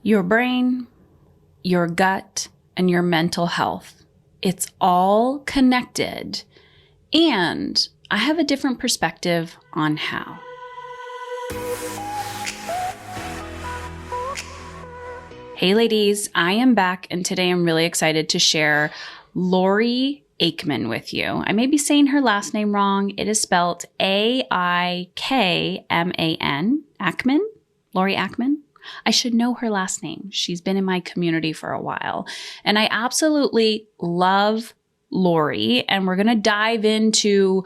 Your brain, your gut, and your mental health. It's all connected. And I have a different perspective on how. Hey ladies, I am back, and today I'm really excited to share Lori Aikman with you. I may be saying her last name wrong. It is spelled Aikman. Aikman? Lori Aikman? I should know her last name. She's been in my community for a while. And I absolutely love Lori. And we're going to dive into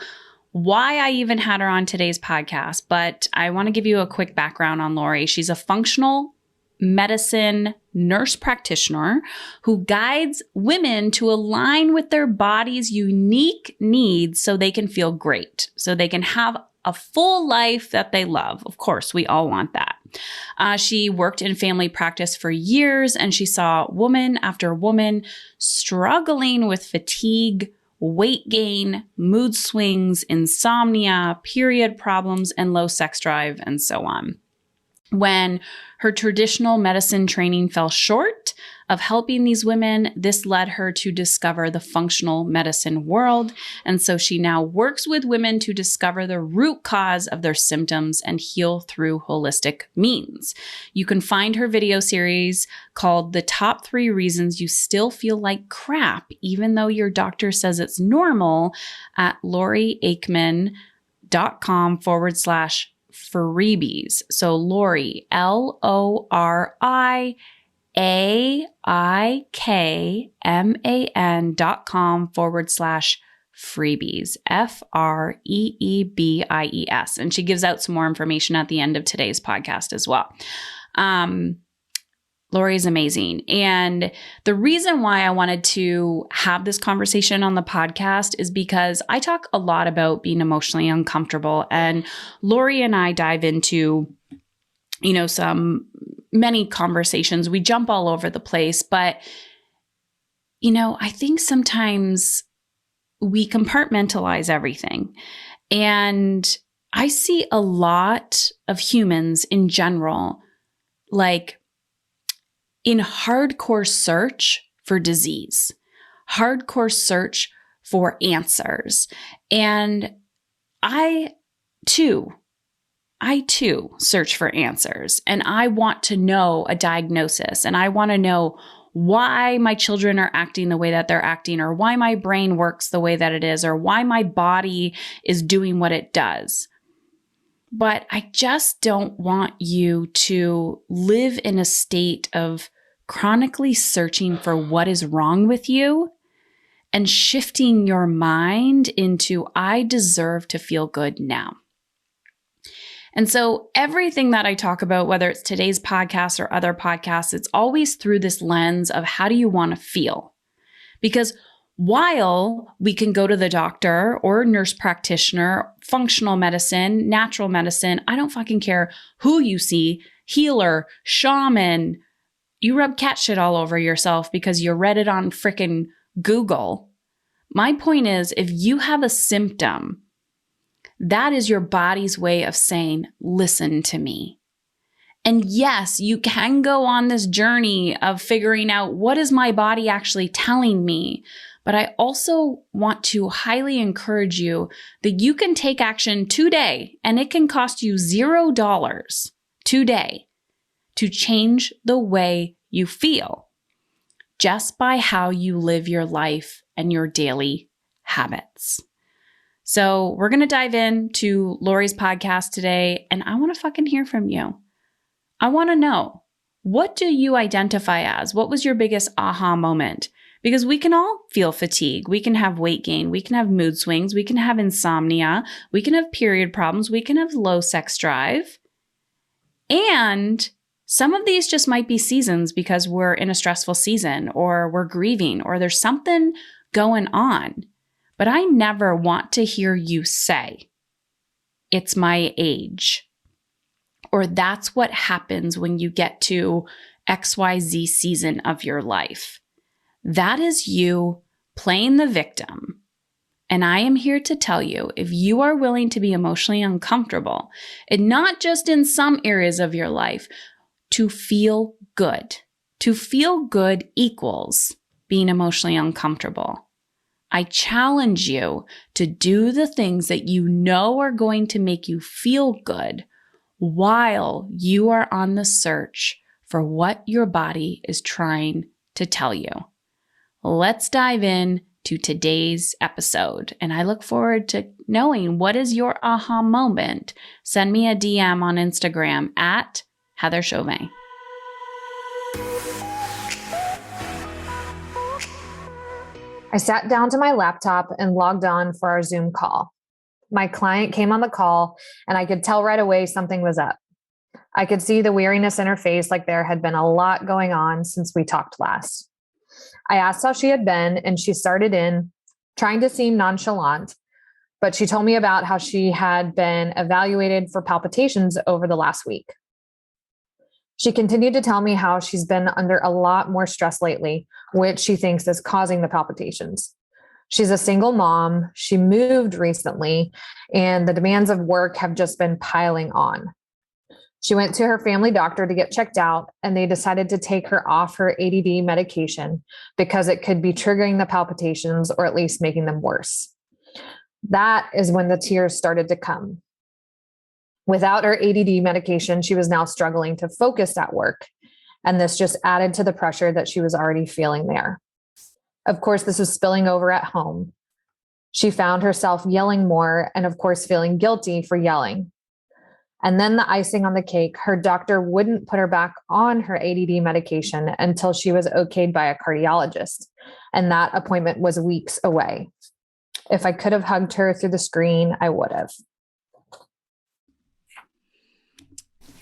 why I even had her on today's podcast. But I want to give you a quick background on Lori. She's a functional medicine nurse practitioner who guides women to align with their body's unique needs so they can feel great, so they can have a full life that they love. Of course, we all want that. She worked in family practice for years, and she saw woman after woman struggling with fatigue, weight gain, mood swings, insomnia, period problems, and low sex drive, and so on. When her traditional medicine training fell short of helping these women, this led her to discover the functional medicine world. And so she now works with women to discover the root cause of their symptoms and heal through holistic means. You can find her video series called The Top 3 Reasons You Still Feel Like Crap, even though your doctor says it's normal, at loriaikman.com/freebies. So Lori, LORIAIKMAN.com/freebies, FREEBIES. And she gives out some more information at the end of today's podcast as well. Lori is amazing. And the reason why I wanted to have this conversation on the podcast is because I talk a lot about being emotionally uncomfortable. And Lori and I dive into, many conversations. We jump all over the place. But, I think sometimes we compartmentalize everything. And I see a lot of humans in general, like, in hardcore search for disease, hardcore search for answers. And I too search for answers, and I want to know a diagnosis, and I want to know why my children are acting the way that they're acting, or why my brain works the way that it is, or why my body is doing what it does. But I just don't want you to live in a state of chronically searching for what is wrong with you and shifting your mind into, I deserve to feel good now. And so everything that I talk about, whether it's today's podcast or other podcasts, it's always through this lens of how do you want to feel? Because while we can go to the doctor or nurse practitioner, functional medicine, natural medicine, I don't fucking care who you see, healer, shaman, you rub cat shit all over yourself because you read it on frickin' Google. My point is, if you have a symptom, that is your body's way of saying, listen to me. And yes, you can go on this journey of figuring out what is my body actually telling me. But I also want to highly encourage you that you can take action today, and it can cost you $0 today to change the way you feel just by how you live your life and your daily habits. So we're going to dive into Lori's podcast today, and I want to fucking hear from you. I want to know, what do you identify as? What was your biggest aha moment? Because we can all feel fatigue. We can have weight gain. We can have mood swings. We can have insomnia. We can have period problems. We can have low sex drive. And some of these just might be seasons because we're in a stressful season, or we're grieving, or there's something going on. But I never want to hear you say, it's my age, or that's what happens when you get to XYZ season of your life. That is you playing the victim. And I am here to tell you, if you are willing to be emotionally uncomfortable, and not just in some areas of your life, to feel good. To feel good equals being emotionally uncomfortable. I challenge you to do the things that you know are going to make you feel good while you are on the search for what your body is trying to tell you. Let's dive in to today's episode, and I look forward to knowing what is your aha moment. Send me a DM on Instagram at Heather Chauvin. I sat down to my laptop and logged on for our Zoom call. My client came on the call, and I could tell right away something was up. I could see the weariness in her face, like there had been a lot going on since we talked last. I asked how she had been, and she started in trying to seem nonchalant, but she told me about how she had been evaluated for palpitations over the last week. She continued to tell me how she's been under a lot more stress lately, which she thinks is causing the palpitations. She's a single mom. She moved recently, and the demands of work have just been piling on. She went to her family doctor to get checked out, and they decided to take her off her ADD medication because it could be triggering the palpitations or at least making them worse. That is when the tears started to come. Without her ADD medication, she was now struggling to focus at work, and this just added to the pressure that she was already feeling there. Of course, this was spilling over at home. She found herself yelling more and, of course, feeling guilty for yelling. And then the icing on the cake, her doctor wouldn't put her back on her ADD medication until she was okayed by a cardiologist, and that appointment was weeks away. If I could have hugged her through the screen, I would have.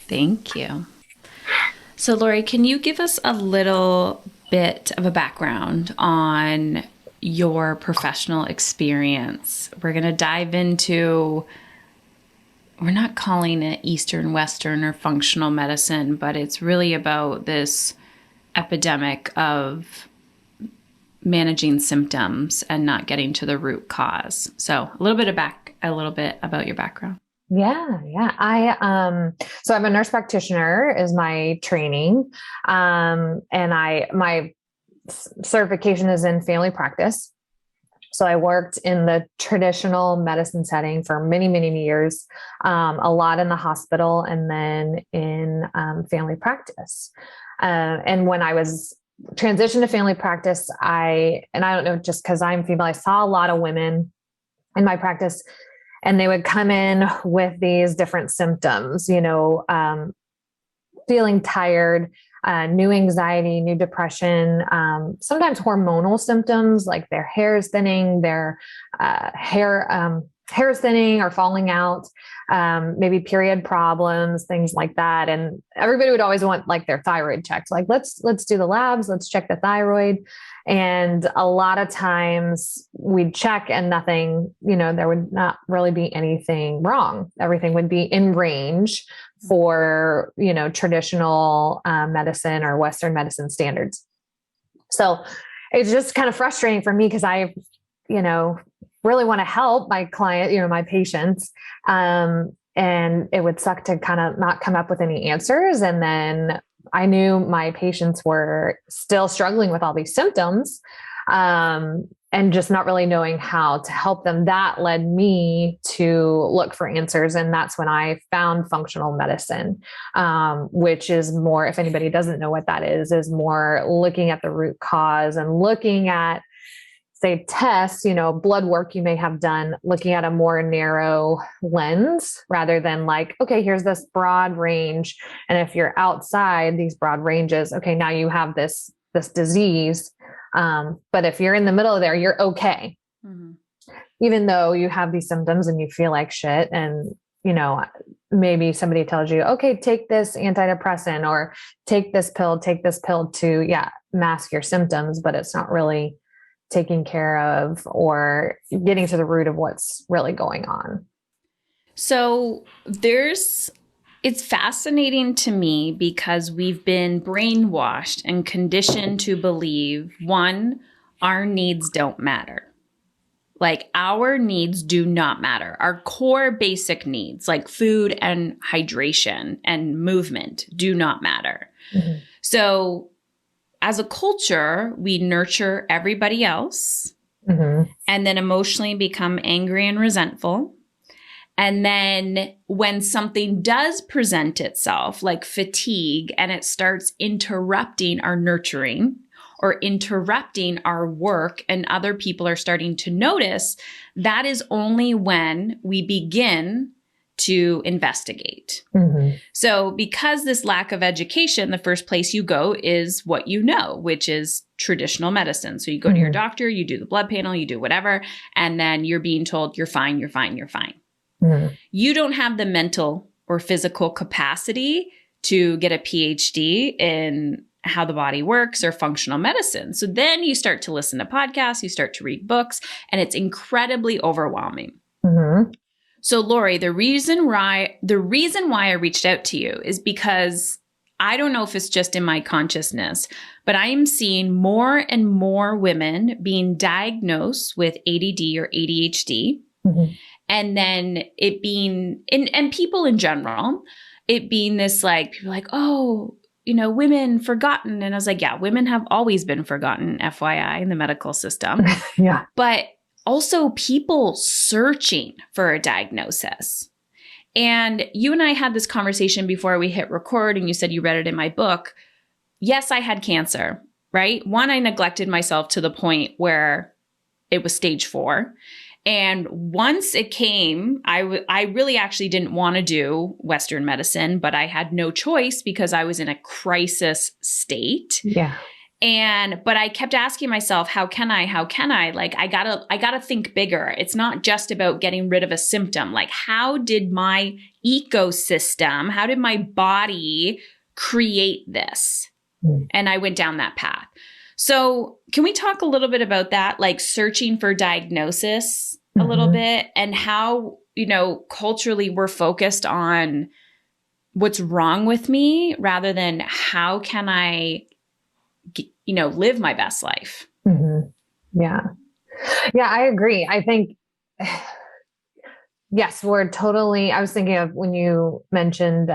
Thank you. So, Lori, can you give us a little bit of a background on your professional experience? We're going to dive into, we're not calling it Eastern, Western, or functional medicine, but it's really about this epidemic of managing symptoms and not getting to the root cause. So a little bit about your background. Yeah. So I'm a nurse practitioner is my training. And my certification is in family practice. So I worked in the traditional medicine setting for many, many years, a lot in the hospital and then in family practice. And when I was transitioned to family practice, I don't know, just because I'm female, I saw a lot of women in my practice, and they would come in with these different symptoms, feeling tired, new anxiety, new depression, sometimes hormonal symptoms like their hair is thinning, their hair is thinning or falling out, maybe period problems, things like that. And everybody would always want like their thyroid checked. Like, let's do the labs, let's check the thyroid. And a lot of times we'd check and nothing, there would not really be anything wrong. Everything would be in range for, traditional medicine or Western medicine standards. So it's just kind of frustrating for me because I, really want to help my client, my patients. And it would suck to kind of not come up with any answers. And then I knew my patients were still struggling with all these symptoms, and just not really knowing how to help them. That led me to look for answers. And that's when I found functional medicine, which is more, if anybody doesn't know what that is more looking at the root cause and looking at, say, tests, blood work you may have done, looking at a more narrow lens rather than like, okay, here's this broad range. And if you're outside these broad ranges, okay, now you have this disease. But if you're in the middle of there, you're okay. Mm-hmm. Even though you have these symptoms and you feel like shit. And, maybe somebody tells you, okay, take this antidepressant or take this pill to, mask your symptoms, but it's not really taking care of or getting to the root of what's really going on. So it's fascinating to me because we've been brainwashed and conditioned to believe, one, our needs don't matter. Like our needs do not matter. Our core basic needs like food and hydration and movement do not matter. Mm-hmm. So as a culture, we nurture everybody else mm-hmm. and then emotionally become angry and resentful. And then when something does present itself, like fatigue, and it starts interrupting our nurturing or interrupting our work and other people are starting to notice, that is only when we begin to investigate. Mm-hmm. So because this lack of education, the first place you go is what you know, which is traditional medicine. So you go mm-hmm. to your doctor, you do the blood panel, you do whatever, and then you're being told you're fine, you're fine, you're fine. Mm-hmm. You don't have the mental or physical capacity to get a PhD in how the body works or functional medicine. So then you start to listen to podcasts, you start to read books, and it's incredibly overwhelming. Mm-hmm. So Lori, the reason why I reached out to you is because I don't know if it's just in my consciousness, but I am seeing more and more women being diagnosed with ADD or ADHD. Mm-hmm. And then it being, and people in general, it being this like, people are like, oh, women forgotten. And I was like, yeah, women have always been forgotten, FYI, in the medical system. Yeah. But also people searching for a diagnosis. And you and I had this conversation before we hit record, and you said you read it in my book. Yes, I had cancer, right? One, I neglected myself to the point where it was stage 4. And once it came, I really actually didn't want to do Western medicine, but I had no choice because I was in a crisis state. Yeah. But I kept asking myself, how can I? Like, I gotta think bigger. It's not just about getting rid of a symptom. Like, how did my ecosystem, how did my body create this? And I went down that path. So can we talk a little bit about that? Like searching for diagnosis a little bit, and how, culturally we're focused on what's wrong with me rather than how can I live my best life. Mm-hmm. Yeah. Yeah, I agree. I think, yes, I was thinking of when you mentioned,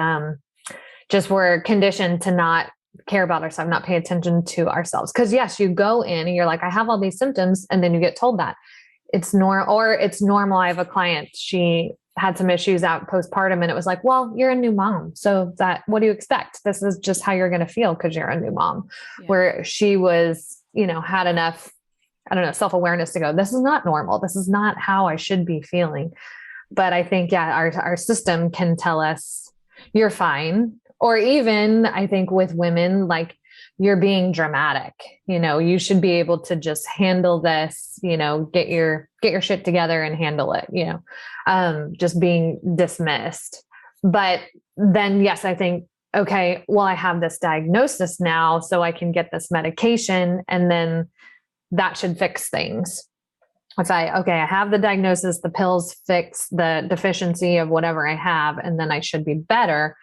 just we're conditioned to not care about ourselves, not pay attention to ourselves. Cause yes, you go in and you're like, I have all these symptoms. And then you get told that it's normal. I have a client, she had some issues out postpartum, and it was like, well, you're a new mom. So what do you expect? This is just how you're going to feel because you're a new mom. Yeah. Where she was, had enough, self-awareness to go, this is not normal. This is not how I should be feeling. But I think, yeah, our system can tell us you're fine. Or even I think with women, like, you're being dramatic, you should be able to just handle this, get your shit together and handle it, just being dismissed. But then, yes, I think, okay, well, I have this diagnosis now, so I can get this medication, and then that should fix things. I have the diagnosis, the pills fix the deficiency of whatever I have, and then I should be better.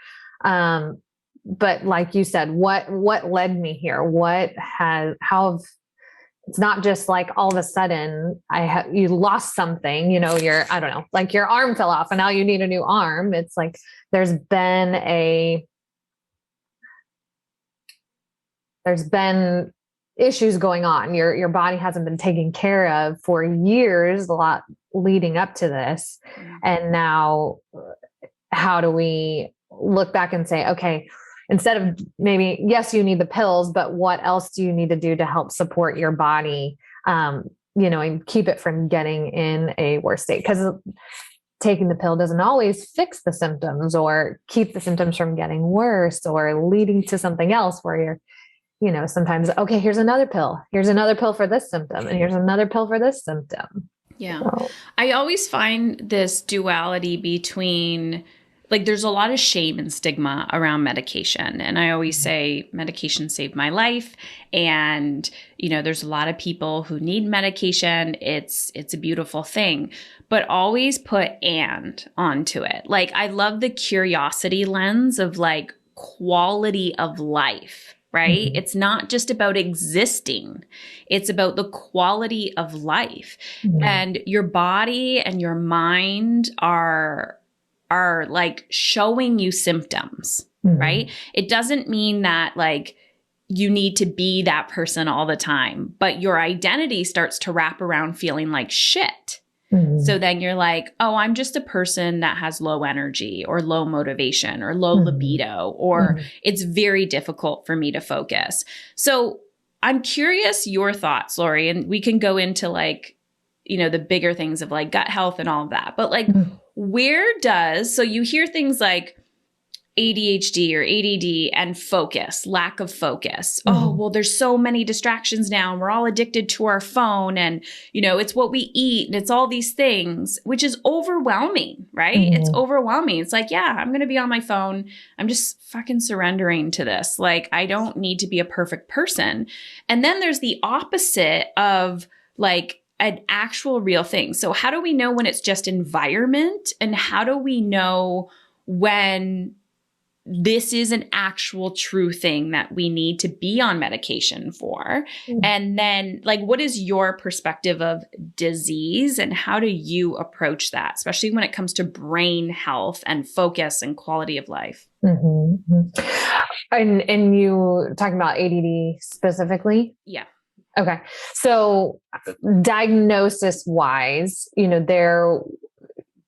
But like you said, what led me here? It's not just like all of a sudden you lost something, your arm fell off and now you need a new arm. It's like, there's been issues going on. Your body hasn't been taken care of for years, a lot leading up to this. Mm-hmm. And now how do we look back and say, okay, instead of maybe, yes, you need the pills, but what else do you need to do to help support your body, and keep it from getting in a worse state? Because taking the pill doesn't always fix the symptoms or keep the symptoms from getting worse or leading to something else where you're, sometimes, okay, here's another pill. Here's another pill for this symptom. And here's another pill for this symptom. Yeah. So. I always find this duality between, like, there's a lot of shame and stigma around medication. And I always say medication saved my life. And, there's a lot of people who need medication. It's a beautiful thing, but always put "and" onto it. Like, I love the curiosity lens of like quality of life right? Mm-hmm. It's not just about existing. It's about the quality of life. Mm-hmm. And your body and your mind are like showing you symptoms, right? It doesn't mean that like you need to be that person all the time, but your identity starts to wrap around feeling like shit. So then you're like, oh, I'm just a person that has low energy or low motivation or low libido, or it's very difficult for me to focus. So I'm curious your thoughts, Lori, and we can go into like, you know, the bigger things of like gut health and all of that. But like, so you hear things like ADHD or ADD and focus, lack of focus. Oh, well, there's so many distractions now and we're all addicted to our phone and, you know, it's what we eat and it's all these things, which is overwhelming, right? It's overwhelming. It's like, yeah, I'm going to be on my phone. I'm just fucking surrendering to this. Like, I don't need to be a perfect person. And then there's the opposite of like an actual real thing. So how do we know when it's just environment, and how do we know when this is an actual true thing that we need to be on medication for? And then like, what is your perspective of disease and how do you approach that, especially when it comes to brain health and focus and quality of life? And you talking about ADD specifically? Yeah. Okay. So diagnosis wise, you know,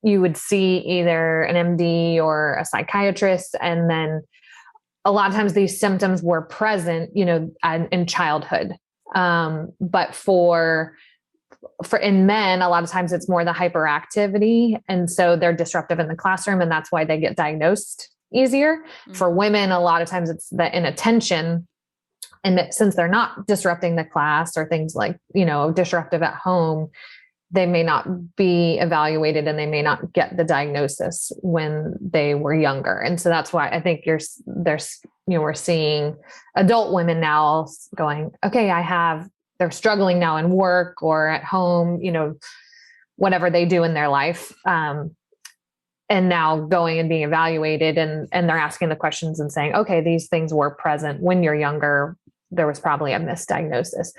you would see either an MD or a psychiatrist. And then a lot of times these symptoms were present, you know, in childhood. But for in men, a lot of times it's more the hyperactivity. And so they're disruptive in the classroom and that's why they get diagnosed easier. For women, a lot of times it's the inattention. And that since they're not disrupting the class or things like, you know, disruptive at home, they may not be evaluated and they may not get the diagnosis when they were younger. And so that's why I think we're seeing adult women now going, okay, they're struggling now in work or at home, you know, whatever they do in their life. And now going and being evaluated and they're asking the questions and saying, okay, these things were present when you're younger. There was probably a misdiagnosis.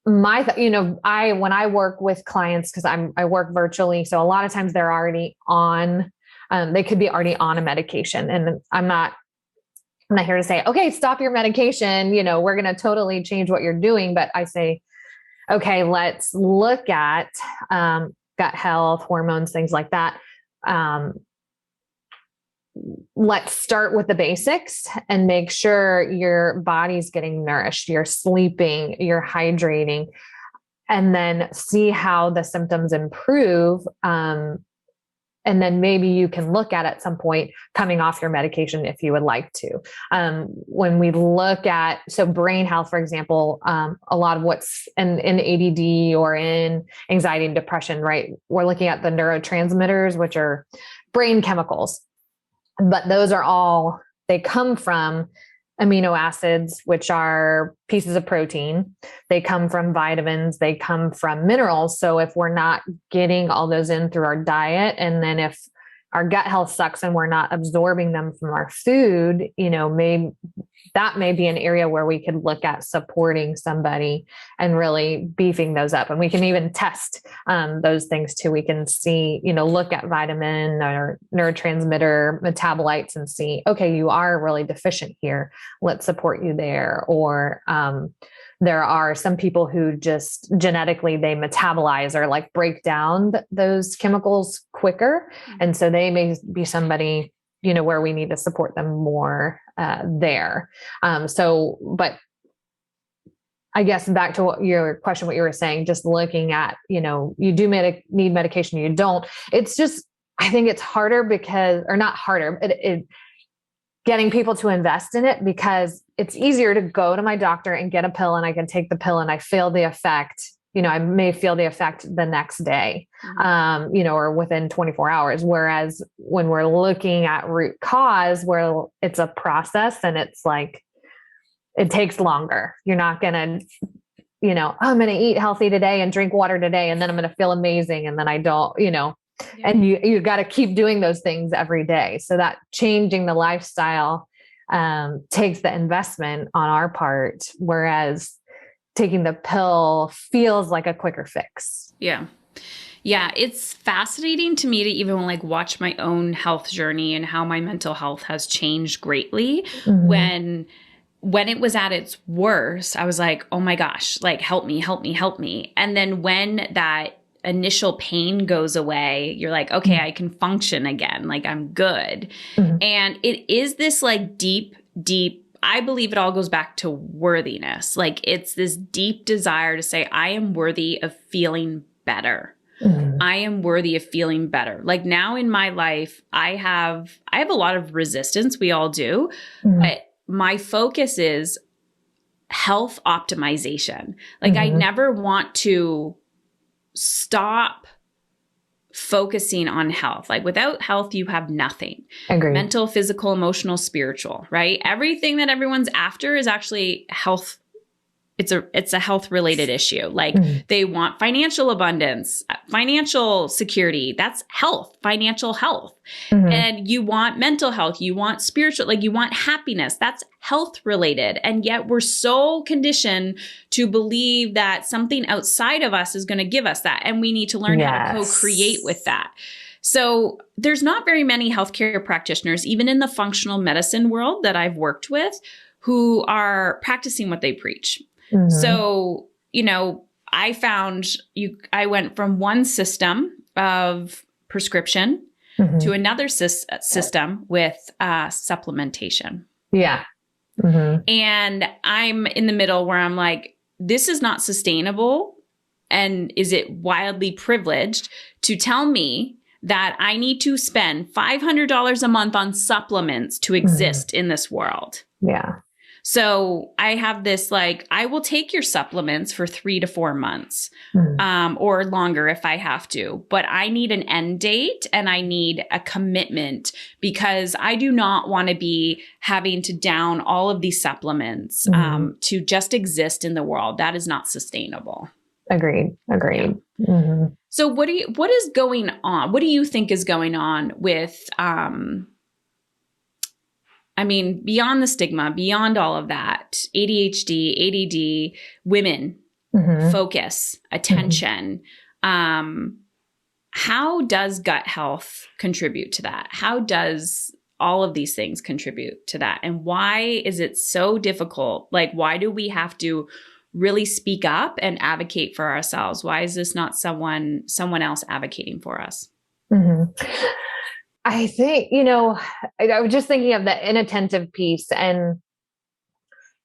When I work with clients, because I work virtually, so a lot of times they're already on, they could be already on a medication, and I'm not here to say, okay, stop your medication. You know, we're going to totally change what you're doing. But I say, okay, let's look at gut health, hormones, things like that. Let's start with the basics and make sure your body's getting nourished, you're sleeping, you're hydrating, and then see how the symptoms improve. And then maybe you can look at some point coming off your medication if you would like to. When we look at, so brain health, for example, a lot of what's in ADD or in anxiety and depression, right? We're looking at the neurotransmitters, which are brain chemicals. But those are all, they come from amino acids, which are pieces of protein. They come from vitamins, they come from minerals. So if we're not getting all those in through our diet, and then if our gut health sucks and we're not absorbing them from our food, you know, that may be an area where we could look at supporting somebody and really beefing those up. And we can even test those things too. We can see, you know, look at vitamin or neurotransmitter metabolites and see, okay, you are really deficient here. Let's support you there. Or there are some people who just genetically, they metabolize or like break down those chemicals quicker. And so they may be somebody, you know, where we need to support them more there. But I guess back to your question, what you were saying, just looking at, you know, you do need medication, you don't. It's just, I think it's harder getting people to invest in it, because it's easier to go to my doctor and get a pill and I can take the pill and I feel the effect. You know, I may feel the effect the next day, you know, or within 24 hours. Whereas when we're looking at root cause, where it's a process and it's like, it takes longer. You're not going to, you know, I'm going to eat healthy today and drink water today, and then I'm going to feel amazing. And then I don't, you know, and you got to keep doing those things every day. So that changing the lifestyle takes the investment on our part, whereas taking the pill feels like a quicker fix. Yeah. Yeah, it's fascinating to me to even like watch my own health journey and how my mental health has changed greatly. When it was at its worst, I was like, oh my gosh, like help me, help me, help me. And then when that initial pain goes away, you're like, okay, I can function again. Like I'm good. And it is this like deep, I believe it all goes back to worthiness. Like it's this deep desire to say, I am worthy of feeling better. I am worthy of feeling better. Like now in my life, I have a lot of resistance. We all do. But my focus is health optimization. Like I never want to stop focusing on health. Like without health, you have nothing. Agreed. Mental, physical, emotional, spiritual, right? Everything that everyone's after is actually health. It's a health related issue. Like they want financial abundance, financial security. That's health, financial health. And you want mental health. You want spiritual, like you want happiness. That's health related. And yet we're so conditioned to believe that something outside of us is going to give us that. And we need to learn how to co-create with that. So there's not very many healthcare practitioners, even in the functional medicine world that I've worked with, who are practicing what they preach. So, you know, I went from one system of prescription to another system with supplementation. Yeah. And I'm in the middle where I'm like, this is not sustainable. And is it wildly privileged to tell me that I need to spend $500 a month on supplements to exist in this world? Yeah. So I have this, like, I will take your supplements for 3 to 4 months, or longer if I have to, but I need an end date and I need a commitment because I do not want to be having to down all of these supplements, to just exist in the world. That is not sustainable. Agreed. Yeah. So what is going on? What do you think is going on with, I mean, beyond the stigma, beyond all of that, ADHD, ADD, women, focus, attention. How does gut health contribute to that? How does all of these things contribute to that? And why is it so difficult? Like, why do we have to really speak up and advocate for ourselves? Why is this not someone else advocating for us? I think, I was just thinking of the inattentive piece. And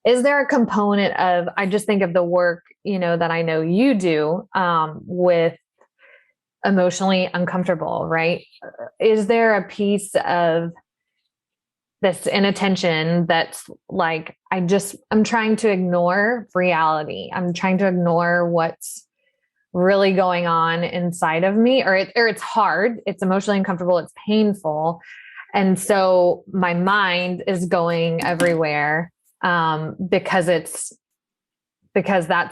is there a component of, I just think of the work, that I know you do with emotionally uncomfortable, right? Is there a piece of this inattention that's like, I'm trying to ignore reality. I'm trying to ignore what's really going on inside of me, or it's hard. It's emotionally uncomfortable. It's painful. And so my mind is going everywhere, because that's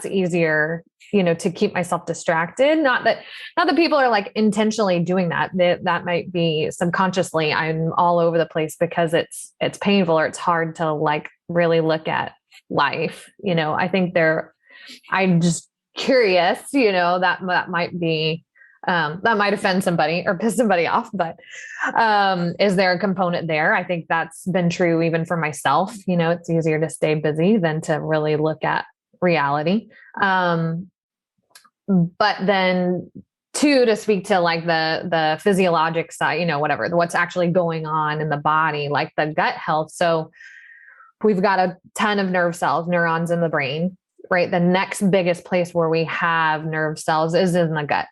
easier, to keep myself distracted. Not that people are like intentionally doing that. That might be subconsciously. I'm all over the place because it's painful or it's hard to like really look at life. I think I'm just curious, that might be, that might offend somebody or piss somebody off, but, is there a component there? I think that's been true even for myself. It's easier to stay busy than to really look at reality. But then two, to speak to like the physiologic side, whatever, what's actually going on in the body, like the gut health. So we've got a ton of nerve cells, neurons in the brain, right? The next biggest place where we have nerve cells is in the gut.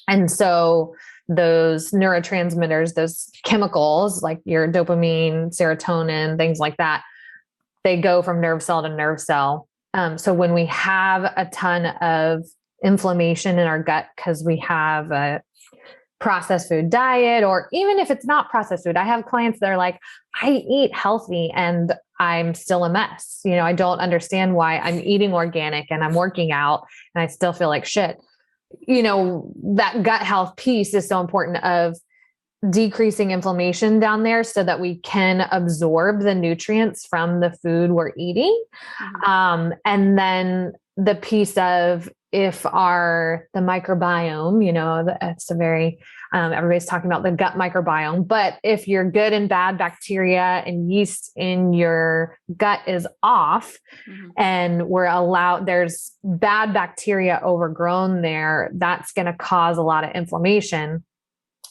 And so those neurotransmitters, those chemicals like your dopamine, serotonin, things like that, they go from nerve cell to nerve cell. So when we have a ton of inflammation in our gut because we have a processed food diet, or even if it's not processed food, I have clients that are like, I eat healthy and I'm still a mess. I don't understand why I'm eating organic and I'm working out and I still feel like shit. That gut health piece is so important of decreasing inflammation down there so that we can absorb the nutrients from the food we're eating. And then the piece of if the microbiome, it's a very, everybody's talking about the gut microbiome, but if your good and bad bacteria and yeast in your gut is off and there's bad bacteria overgrown there, that's going to cause a lot of inflammation.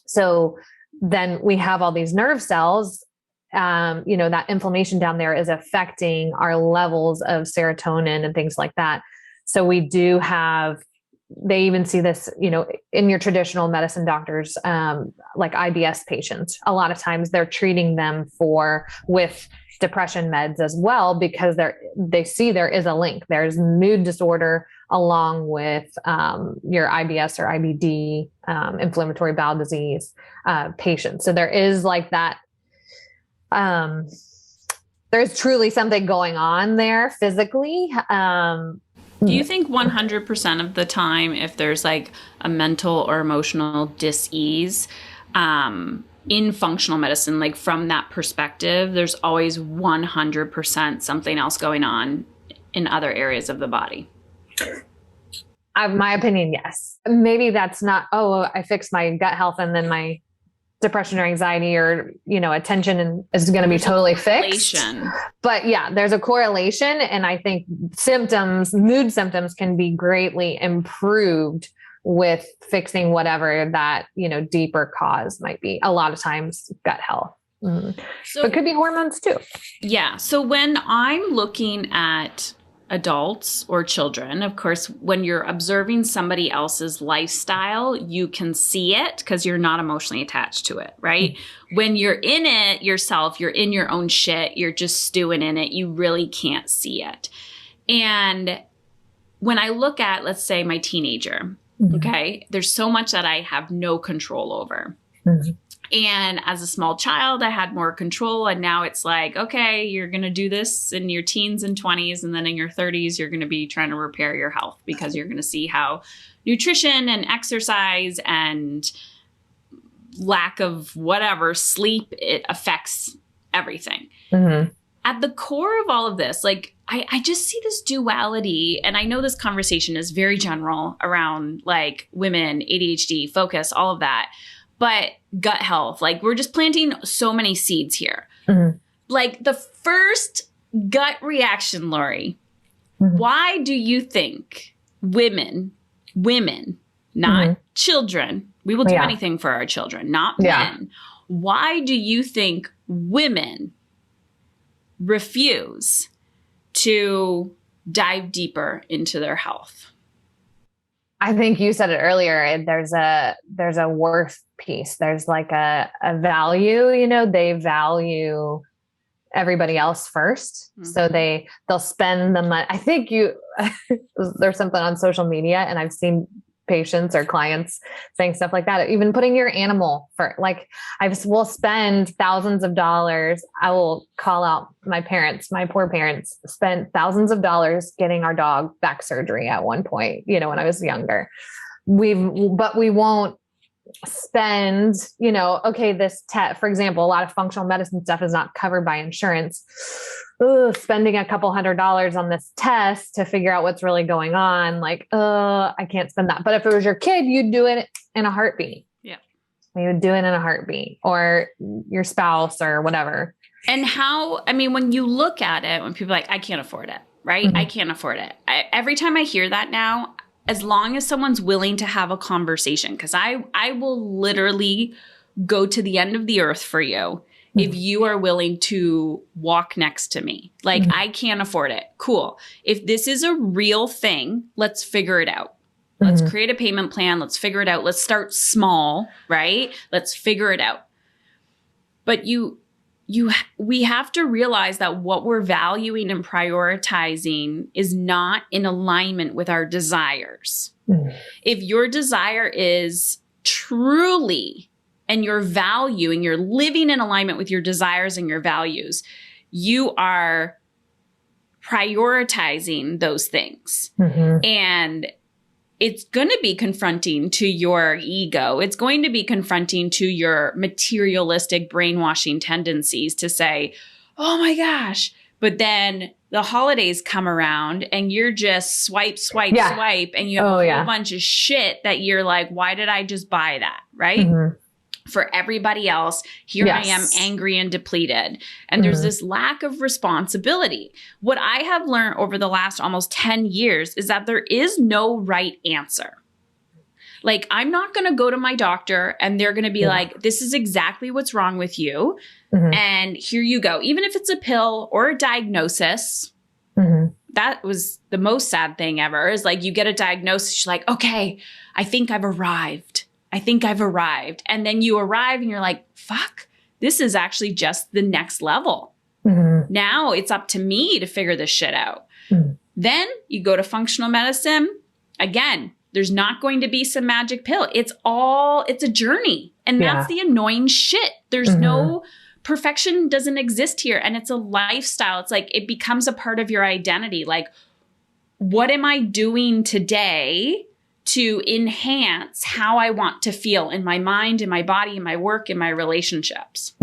So then we have all these nerve cells, that inflammation down there is affecting our levels of serotonin and things like that. So we do they even see this, in your traditional medicine doctors, like IBS patients. A lot of times they're treating them with depression meds as well, because they see there is a link. There's mood disorder along with your IBS or IBD, inflammatory bowel disease patients. So there is like that. There's truly something going on there physically. Do you think 100% of the time, if there's like a mental or emotional dis-ease in functional medicine, like from that perspective, there's always 100% something else going on in other areas of the body? My opinion, yes. Maybe that's not, I fixed my gut health and then my depression or anxiety or, attention is going to be totally fixed. But yeah, there's a correlation. And I think mood symptoms can be greatly improved with fixing whatever that, deeper cause might be. A lot of times gut health. But it could be hormones too. Yeah. So when I'm looking at adults or children, of course, when you're observing somebody else's lifestyle, you can see it because you're not emotionally attached to it, right? When you're in it yourself, you're in your own shit, you're just stewing in it, you really can't see it. And when I look at, let's say, my teenager, okay, there's so much that I have no control over. And as a small child, I had more control. And now it's like, okay, you're going to do this in your teens and 20s. And then in your 30s, you're going to be trying to repair your health because you're going to see how nutrition and exercise and lack of whatever sleep, it affects everything. At the core of all of this, like, I just see this duality. And I know this conversation is very general around like women, ADHD, focus, all of that. But gut health, like we're just planting so many seeds here. Like the first gut reaction, Lori, why do you think women, not children, we will do anything for our children, not men. Why do you think women refuse to dive deeper into their health? I think you said it earlier. There's a worth piece. There's like a value, they value everybody else first. So they'll spend the money. I think there's something on social media and I've seen patients or clients saying stuff like that. Even putting your animal for will spend thousands of dollars. I will call out my poor parents spent thousands of dollars getting our dog back surgery at one point, when I was younger. But we won't spend, this for example, a lot of functional medicine stuff is not covered by insurance. Spending a couple $100s on this test to figure out what's really going on. I can't spend that. But if it was your kid, you'd do it in a heartbeat. Yeah. You would do it in a heartbeat, or your spouse or whatever. And when you look at it, when people are like, I can't afford it, right? I can't afford it. Every time I hear that now, as long as someone's willing to have a conversation, because I will literally go to the end of the earth for you if you are willing to walk next to me. I can't afford it. Cool. If this is a real thing, let's figure it out. Let's create a payment plan. Let's figure it out. Let's start small, right? Let's figure it out. But we have to realize that what we're valuing and prioritizing is not in alignment with our desires. If your desire is truly, and your value, and you're living in alignment with your desires and your values, you are prioritizing those things. And it's going to be confronting to your ego. It's going to be confronting to your materialistic brainwashing tendencies to say, oh my gosh. But then the holidays come around and you're just swipe, and you have a whole bunch of shit that you're like, why did I just buy that? Right? Mm-hmm. For everybody else, here I am angry and depleted. And there's this lack of responsibility. What I have learned over the last almost 10 years is that there is no right answer. Like, I'm not going to go to my doctor and they're going to be like, this is exactly what's wrong with you. And here you go. Even if it's a pill or a diagnosis, that was the most sad thing ever, is like, you get a diagnosis, you're like, okay, I think I've arrived. And then you arrive and you're like, fuck, this is actually just the next level. Now it's up to me to figure this shit out. Then you go to functional medicine. Again, there's not going to be some magic pill. It's a journey. And that's the annoying shit. There's no perfection, doesn't exist here. And it's a lifestyle. It's like, it becomes a part of your identity. Like, what am I doing today to enhance how I want to feel in my mind, in my body, in my work, in my relationships?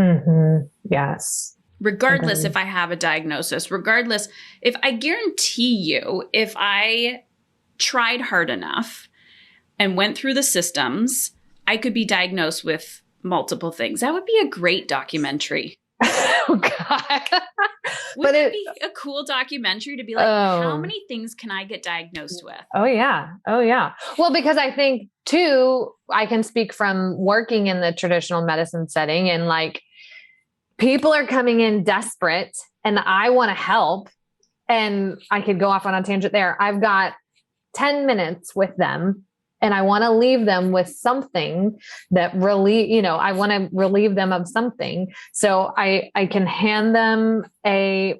Yes. Regardless if I have a diagnosis, regardless, if I guarantee you, if I tried hard enough and went through the systems, I could be diagnosed with multiple things. That would be a great documentary. Oh God. Wouldn't it be a cool documentary to be like, how many things can I get diagnosed with? Oh yeah. Well, because I think too, I can speak from working in the traditional medicine setting, and like, people are coming in desperate and I want to help, and I could go off on a tangent there. I've got 10 minutes with them and I want to leave them with something that really, I want to relieve them of something. So I can hand them a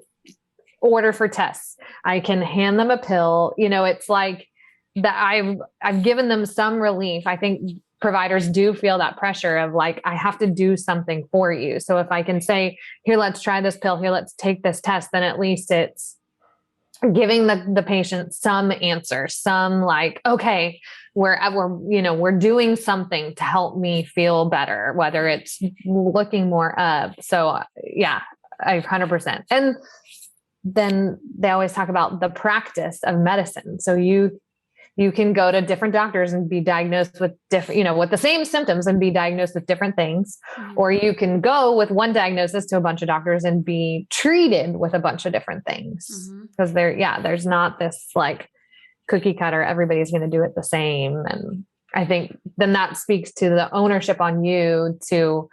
order for tests. I can hand them a pill. It's like that I've given them some relief. I think providers do feel that pressure of like, I have to do something for you. So if I can say, here, let's try this pill, here, let's take this test, then at least it's giving the patient some answer, some like, okay, we're doing something to help me feel better, whether it's looking more up. So yeah, 100%. And then they always talk about the practice of medicine. So you can go to different doctors and be diagnosed with different, with the same symptoms and be diagnosed with different things. Or you can go with one diagnosis to a bunch of doctors and be treated with a bunch of different things. Because there's not this like cookie cutter, everybody's going to do it the same. And I think then that speaks to the ownership on you to,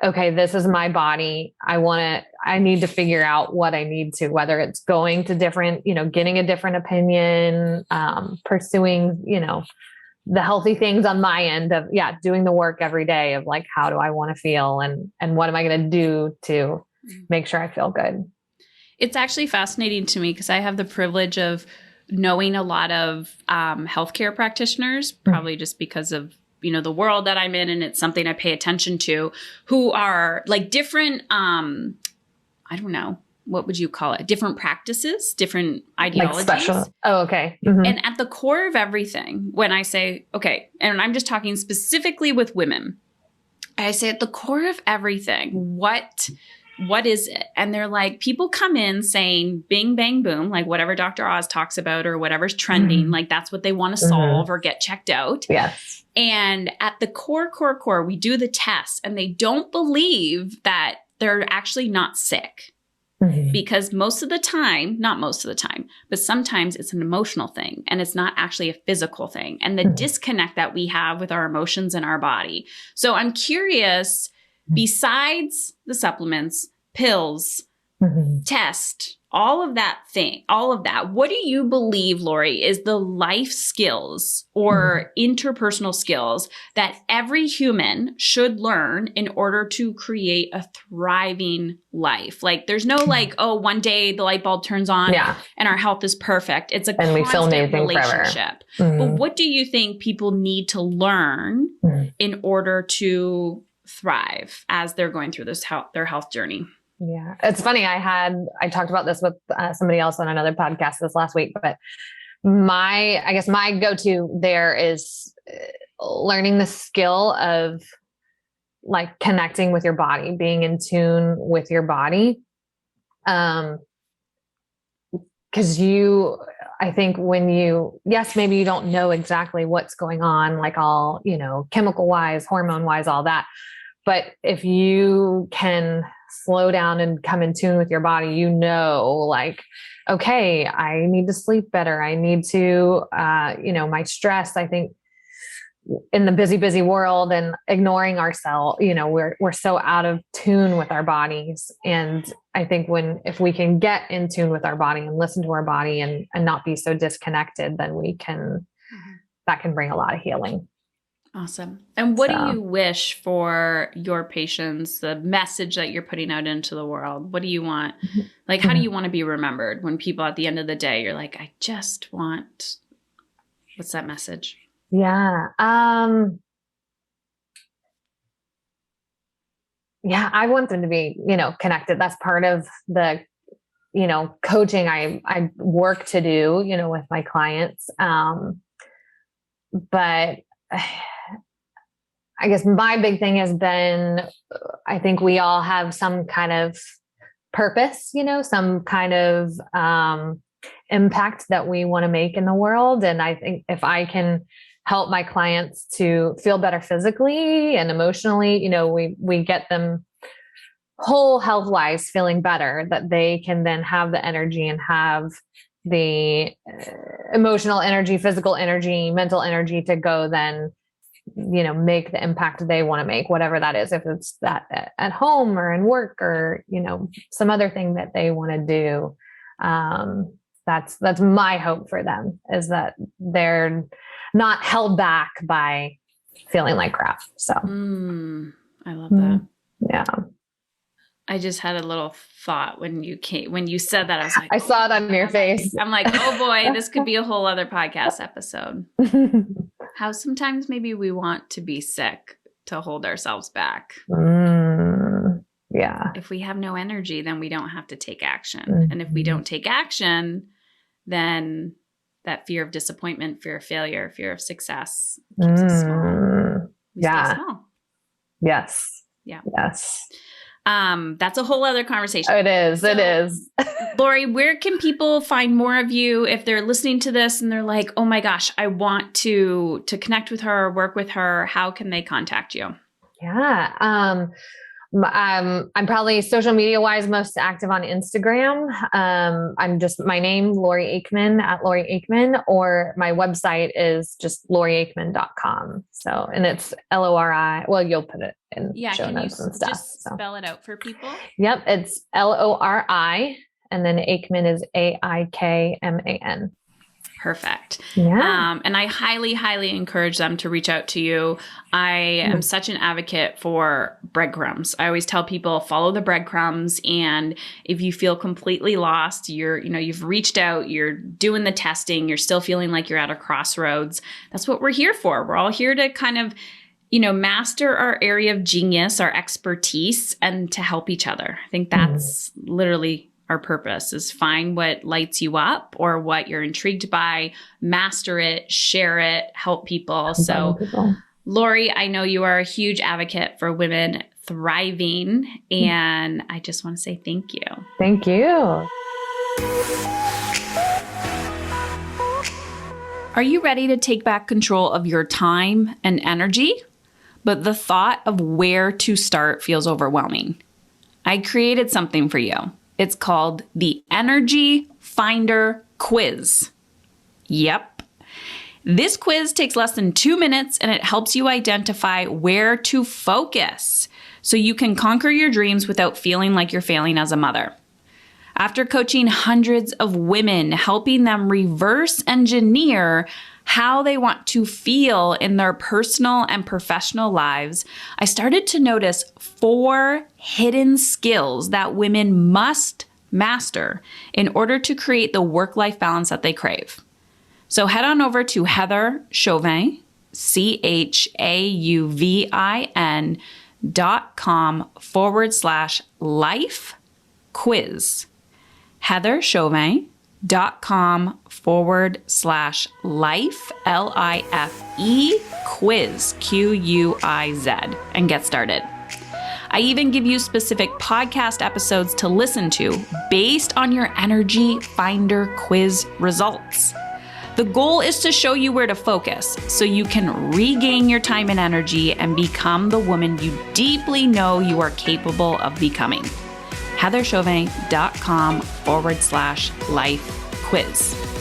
okay, this is my body. I need to figure out what I need to, whether it's going to different, getting a different opinion, pursuing, the healthy things on my end of, doing the work every day of like, how do I want to feel? And what am I going to do to make sure I feel good? It's actually fascinating to me because I have the privilege of knowing a lot of healthcare practitioners, probably just because of the world that I'm in, and it's something I pay attention to, who are like different, I don't know, what would you call it? Different practices, different ideologies. Like special. Oh, okay. Mm-hmm. And at the core of everything, when I say, okay, and I'm just talking specifically with women, I say at the core of everything, what is it? And they're like, people come in saying bing, bang, boom, like whatever Dr. Oz talks about or whatever's trending, like that's what they want to solve or get checked out. Yes. And at the core, we do the tests and they don't believe that they're actually not sick. Because most of the time, not most of the time, but sometimes it's an emotional thing and it's not actually a physical thing. And the disconnect that we have with our emotions and our body. So I'm curious, besides the supplements, pills, test, all of that, what do you believe, Lori, is the life skills or interpersonal skills that every human should learn in order to create a thriving life? Like there's no like, oh, one day the light bulb turns on and our health is perfect. It's a constant relationship. But what do you think people need to learn in order to thrive as they're going through their health journey? Yeah. It's funny. I talked about this with somebody else on another podcast this last week, but I guess my go-to there is learning the skill of like connecting with your body, being in tune with your body. Because I think yes, maybe you don't know exactly what's going on, like all, chemical wise, hormone wise, all that. But if you can slow down and come in tune with your body, like, okay, I need to sleep better. I need to, my stress, I think in the busy world and ignoring ourselves, we're so out of tune with our bodies. And I think if we can get in tune with our body and listen to our body and not be so disconnected, then that can bring a lot of healing. Awesome. And what do you wish for your patients, the message that you're putting out into the world? What do you want? Like, how do you want to be remembered when people at the end of the day, you're like, I just want, what's that message? Yeah. I want them to be, connected. That's part of the, coaching I work to do, with my clients. But I guess my big thing has been, I think we all have some kind of purpose, some kind of, impact that we want to make in the world. And I think if I can help my clients to feel better physically and emotionally, we get them whole health wise feeling better, that they can then have the energy and have the emotional energy, physical energy, mental energy to go then, make the impact they want to make, whatever that is, if it's that at home or in work or, some other thing that they want to do. That's my hope for them, is that they're not held back by feeling like crap. So I love that. Yeah. I just had a little thought when you said that. I was like, I saw it on your face. I'm like, oh boy, this could be a whole other podcast episode. How sometimes maybe we want to be sick to hold ourselves back. Yeah. If we have no energy, then we don't have to take action. And if we don't take action, then that fear of disappointment, fear of failure, fear of success keeps us small. We stay small. Yes. Yeah. Yes. That's a whole other conversation. It is. So, it is. Lori, where can people find more of you if they're listening to this and they're like, oh my gosh, I want to connect with her or work with her? How can they contact you? Yeah. I'm probably social media wise most active on Instagram. I'm just my name, Lori Aikman at Lori Aikman, or my website is just loriaikman.com. So, and it's Lori. Well, you'll put it in show notes and stuff. Just spell it out for people. Yep. It's Lori, and then Aikman is AIKMAN. Perfect. Yeah. And I highly, highly encourage them to reach out to you. I am such an advocate for breadcrumbs. I always tell people, follow the breadcrumbs. And if you feel completely lost, you've reached out, you're doing the testing, you're still feeling like you're at a crossroads. That's what we're here for. We're all here to kind of, master our area of genius, our expertise, and to help each other. I think that's literally our purpose, is find what lights you up or what you're intrigued by, master it, share it, help people. Lori, I know you are a huge advocate for women thriving, and I just want to say thank you. Thank you. Are you ready to take back control of your time and energy? But the thought of where to start feels overwhelming. I created something for you. It's called the Energy Finder Quiz. Yep. This quiz takes less than 2 minutes and it helps you identify where to focus so you can conquer your dreams without feeling like you're failing as a mother. After coaching hundreds of women, helping them reverse engineer how they want to feel in their personal and professional lives, I started to notice 4 hidden skills that women must master in order to create the work-life balance that they crave. So head on over to Heather Chauvin, CHAUVIN.com/life quiz. Heather Chauvin, heatherchauvin.com/life, LIFE quiz, QUIZ, and get started. I even give you specific podcast episodes to listen to based on your Energy Finder quiz results. The goal is to show you where to focus so you can regain your time and energy and become the woman you deeply know you are capable of becoming. heatherchauvin.com/life quiz.